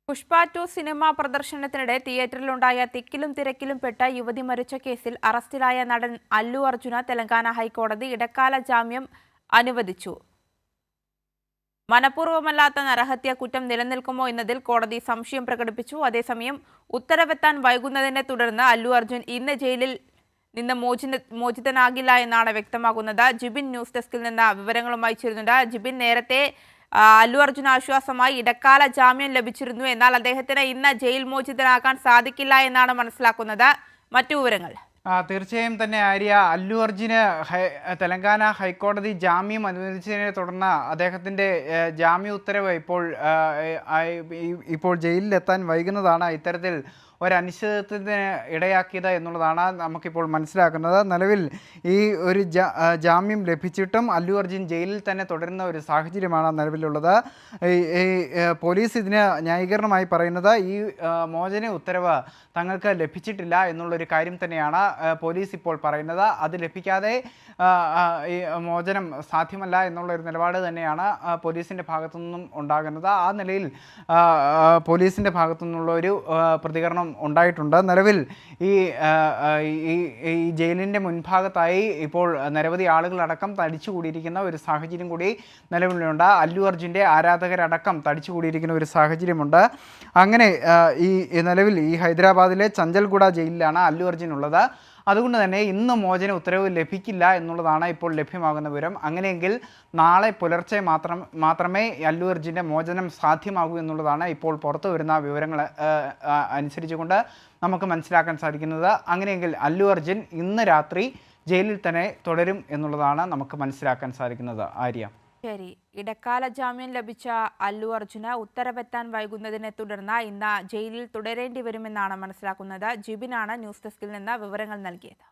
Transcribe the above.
Pushpa 2 cinema പ്രദർശനത്തിനിടെ തിയേറ്ററിലുണ്ടായ തിക്കിലും തിരക്കിലും പെട്ട യുവതി മരിച്ച കേസിൽ അറസ്റ്റിലായ നടൻ അല്ലു അർജുന തെലങ്കാന ഹൈക്കോടതി ഇടക്കാല ജാമ്യം അനുവദിച്ചു. മനഃപൂർവ്വമല്ലാത്ത നരഹത്യ കുറ്റം നിലനിൽക്കുമോ എന്നതിൽ കോടതി സംശയം പ്രകടിപ്പിച്ചു. അതേസമയം ഉത്തരവെത്താൻ വൈകുന്നതിനെ തുടർന്ന് അല്ലു അർജുൻ ഇന്ന് ജയിലിൽ നിന്ന് മോചിതനാകില്ല എന്നാണ് വ്യക്തമാകുന്നത്. ജിബിൻ ന്യൂസ് ഡെസ്കിൽ നിന്ന് വിവരങ്ങളുമായി ചേരുന്നുണ്ട്. ജിബിൻ, നേരത്തെ അല്ലു അർജുൻ ആശ്വാസമായി ഇടക്കാല ജാമ്യം ലഭിച്ചിരുന്നു. എന്നാൽ അദ്ദേഹത്തിന് ഇന്ന് ജയിൽ മോചിതനാകാൻ സാധിക്കില്ല എന്നാണ് മനസ്സിലാക്കുന്നത്. മറ്റു വിവരങ്ങൾ? തീർച്ചയായും തന്നെ ആര്യ, അല്ലു അർജുന് തെലങ്കാന ഹൈക്കോടതി ജാമ്യം അനുവദിച്ചതിനെ തുടർന്ന് അദ്ദേഹത്തിൻ്റെ ജാമ്യ ഉത്തരവ് ഇപ്പോൾ ജയിലിലെത്താൻ വൈകുന്നതാണ് ഇത്തരത്തിൽ ഒരനിശ്ചിതത്വത്തിന് ഇടയാക്കിയത് എന്നുള്ളതാണ് നമുക്കിപ്പോൾ മനസ്സിലാക്കുന്നത്. നിലവിൽ ഈ ഒരു ജാമ്യം ലഭിച്ചിട്ടും അല്ലു അർജുൻ ജയിലിൽ തന്നെ തുടരുന്ന ഒരു സാഹചര്യമാണ് നിലവിലുള്ളത്. പോലീസ് ഇതിന് ന്യായീകരണമായി പറയുന്നത് ഈ മോചന ഉത്തരവ് തങ്ങൾക്ക് ലഭിച്ചിട്ടില്ല എന്നുള്ളൊരു കാര്യം തന്നെയാണ് പോലീസ് ഇപ്പോൾ പറയുന്നത്. അത് ലഭിക്കാതെ ഈ മോചനം സാധ്യമല്ല എന്നുള്ളൊരു നിലപാട് തന്നെയാണ് പോലീസിൻ്റെ ഭാഗത്തു നിന്നും ഉണ്ടാകുന്നത്. ആ നിലയിൽ പോലീസിൻ്റെ ഭാഗത്തു നിന്നുള്ള ഒരു പ്രതികരണം ഉണ്ടായിട്ടുണ്ട്. നിലവിൽ ഈ ജയിലിൻ്റെ മുൻഭാഗത്തായി ഇപ്പോൾ നിരവധി ആളുകളടക്കം തടിച്ചുകൂടിയിരിക്കുന്ന ഒരു സാഹചര്യം കൂടി നിലവിലുണ്ട്. അല്ലു അർജുൻ്റെ ആരാധകരടക്കം തടിച്ചുകൂടിയിരിക്കുന്ന ഒരു സാഹചര്യമുണ്ട്. അങ്ങനെ ഈ നിലവിൽ ഈ ഹൈദരാബാദിലെ ചഞ്ചൽഗുഡ ജയിലിലാണ് അല്ലു അർജുൻ ഉള്ളത്. അതുകൊണ്ട് തന്നെ ഇന്ന് മോചന ഉത്തരവ് ലഭിക്കില്ല എന്നുള്ളതാണ് ഇപ്പോൾ ലഭ്യമാകുന്ന വിവരം. അങ്ങനെയെങ്കിൽ നാളെ പുലർച്ചെ മാത്രമേ അല്ലു അർജുൻ്റെ മോചനം സാധ്യമാകൂ എന്നുള്ളതാണ് ഇപ്പോൾ പുറത്തു വരുന്ന വിവരങ്ങൾ അനുസരിച്ചുകൊണ്ട് നമുക്ക് മനസ്സിലാക്കാൻ സാധിക്കുന്നത്. അങ്ങനെയെങ്കിൽ അല്ലു അർജുൻ ഇന്ന് രാത്രി ജയിലിൽ തന്നെ തുടരും എന്നുള്ളതാണ് നമുക്ക് മനസ്സിലാക്കാൻ സാധിക്കുന്നത്. ആര്യ, ശരി. ഇടക്കാല ജാമ്യം ലഭിച്ച അല്ലു അർജുന് ഉത്തരവെത്താൻ വൈകുന്നതിനെ തുടർന്ന് ഇന്ന് ജയിലിൽ തുടരേണ്ടി വരുമെന്നാണ് മനസ്സിലാക്കുന്നത്. ജിബിനാണ് ന്യൂസ് ഡെസ്കിൽ നിന്ന് വിവരങ്ങൾ നൽകിയത്.